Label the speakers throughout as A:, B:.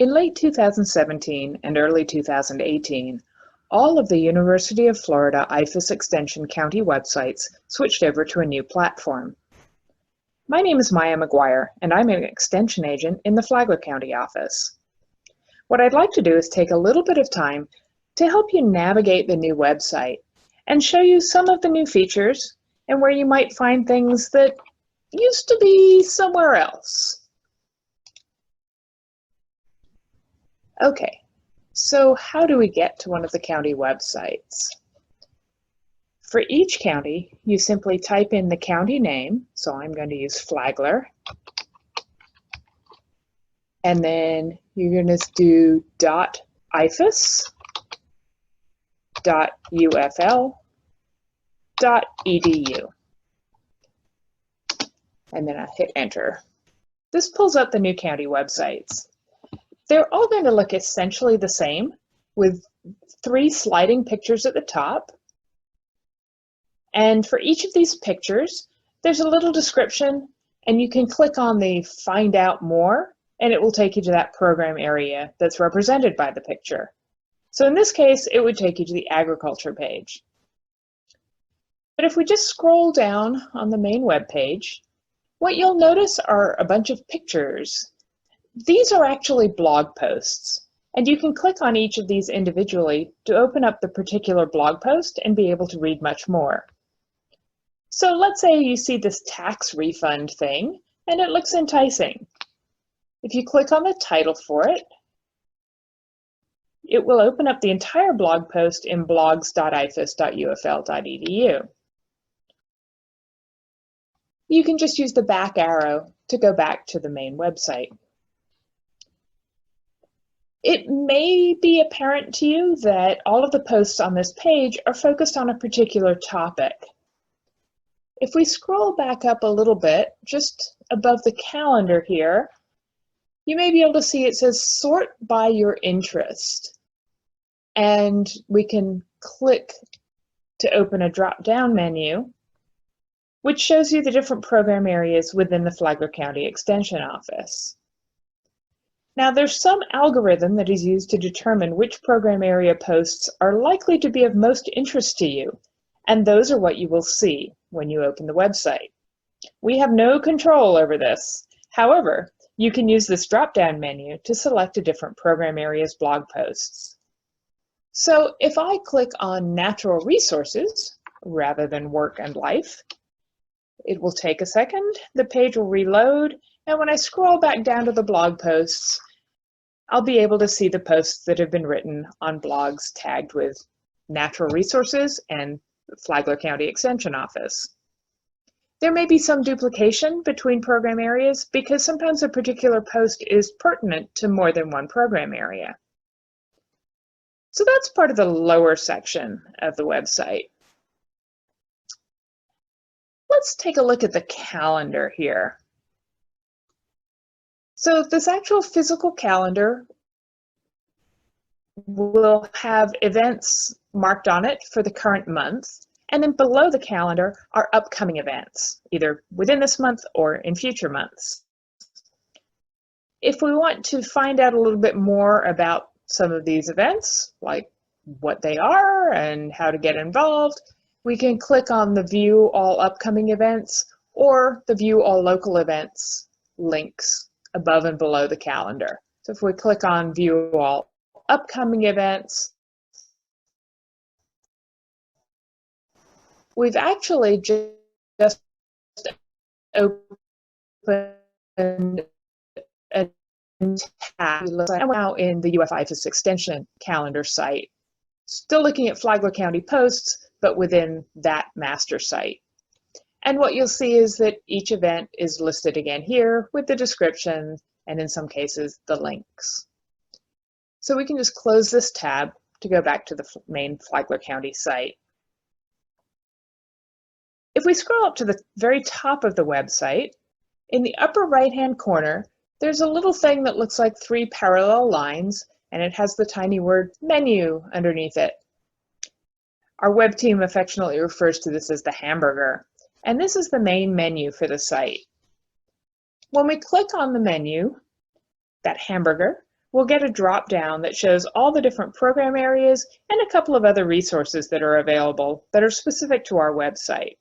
A: In late 2017 and early 2018, all of the University of Florida IFAS Extension county websites switched over to a new platform. My name is Maya McGuire, and I'm an extension agent in the Flagler County office. What I'd like to do is take a little bit of time to help you navigate the new website and show you some of the new features and where you might find things that used to be somewhere else. Okay, so how do we get to one of the county websites? For each county, you simply type in the county name, so I'm going to use Flagler, and then you're going to do .ifas, .ufl.edu, and then I hit enter. This pulls up the new county websites. They're all going to look essentially the same, with 3 sliding pictures at the top. And for each of these pictures, there's a little description, and you can click on the Find Out More, and it will take you to that program area that's represented by the picture. So in this case, it would take you to the agriculture page. But if we just scroll down on the main web page, what you'll notice are a bunch of pictures. These are actually blog posts, and you can click on each of these individually to open up the particular blog post and be able to read much more. So let's say you see this tax refund thing, and it looks enticing. If you click on the title for it, it will open up the entire blog post in blogs.ifas.ufl.edu. You can just use the back arrow to go back to the main website. It may be apparent to you that all of the posts on this page are focused on a particular topic. If we scroll back up a little bit, just above the calendar here, you may be able to see it says sort by your interest. And we can click to open a drop-down menu, which shows you the different program areas within the Flagler County Extension Office. Now, there's some algorithm that is used to determine which program area posts are likely to be of most interest to you, and those are what you will see when you open the website. We have no control over this. However, you can use this drop-down menu to select a different program area's blog posts. So if I click on Natural Resources rather than Work and Life, it will take a second, the page will reload, and when I scroll back down to the blog posts, I'll be able to see the posts that have been written on blogs tagged with Natural Resources and Flagler County Extension Office. There may be some duplication between program areas because sometimes a particular post is pertinent to more than one program area. So that's part of the lower section of the website. Let's take a look at the calendar here. So this actual physical calendar will have events marked on it for the current month, and then below the calendar are upcoming events, either within this month or in future months. If we want to find out a little bit more about some of these events, like what they are and how to get involved, we can click on the View All Upcoming Events or the View All Local Events links above and below the calendar. So if we click on View All Upcoming Events, we've actually just opened a tab now in the UF IFAS Extension calendar site. Still looking at Flagler County posts, but within that master site. And what you'll see is that each event is listed again here with the description and in some cases the links. So we can just close this tab to go back to the main Flagler County site. If we scroll up to the very top of the website, in the upper right-hand corner, there's a little thing that looks like 3 parallel lines, and it has the tiny word menu underneath it. Our web team affectionately refers to this as the hamburger, and this is the main menu for the site. When we click on the menu, that hamburger, we'll get a drop-down that shows all the different program areas and a couple of other resources that are available that are specific to our website.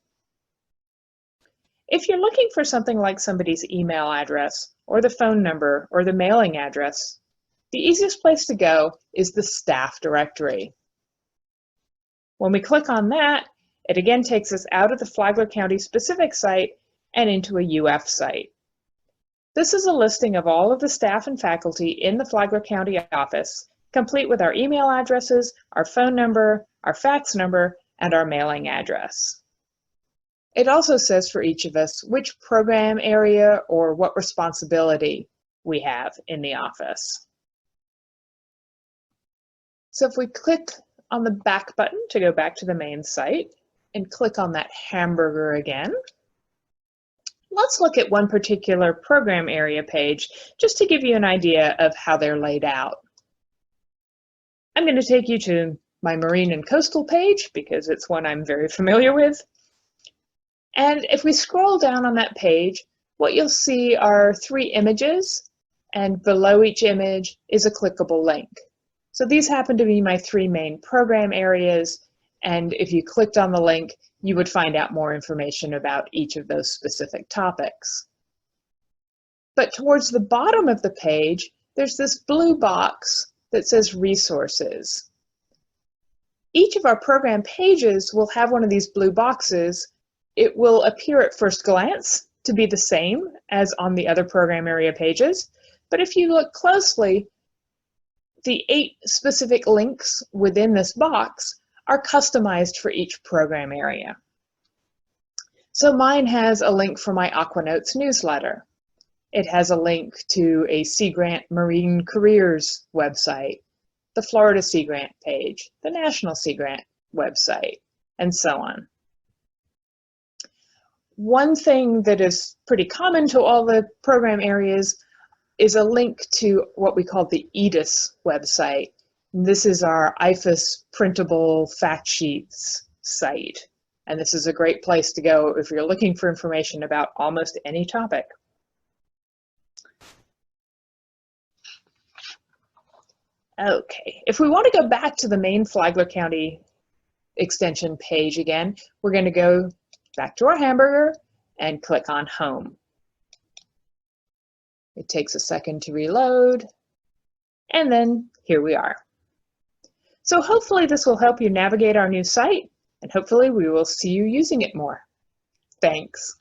A: If you're looking for something like somebody's email address, or the phone number, or the mailing address, the easiest place to go is the staff directory. When we click on that, it again takes us out of the Flagler County specific site and into a UF site. This is a listing of all of the staff and faculty in the Flagler County office, complete with our email addresses, our phone number, our fax number, and our mailing address. It also says for each of us which program area or what responsibility we have in the office. So if we click on the back button to go back to the main site and click on that hamburger again, let's look at one particular program area page just to give you an idea of how they're laid out. I'm going to take you to my Marine and Coastal page because it's one I'm very familiar with. And if we scroll down on that page, what you'll see are 3 images, and below each image is a clickable link. So these happen to be my 3 main program areas, and if you clicked on the link, you would find out more information about each of those specific topics. But towards the bottom of the page, there's this blue box that says Resources. Each of our program pages will have one of these blue boxes. It will appear at first glance to be the same as on the other program area pages, but if you look closely, the 8 specific links within this box are customized for each program area. So mine has a link for my Aquanotes newsletter. It has a link to a Sea Grant Marine Careers website, the Florida Sea Grant page, the National Sea Grant website, and so on. One thing that is pretty common to all the program areas is a link to what we call the EDIS website. This is our IFAS printable fact sheets site. And this is a great place to go if you're looking for information about almost any topic. Okay, if we want to go back to the main Flagler County Extension page again, we're going to go back to our hamburger and click on Home. It takes a second to reload, and then here we are. So hopefully this will help you navigate our new site, and hopefully we will see you using it more. Thanks.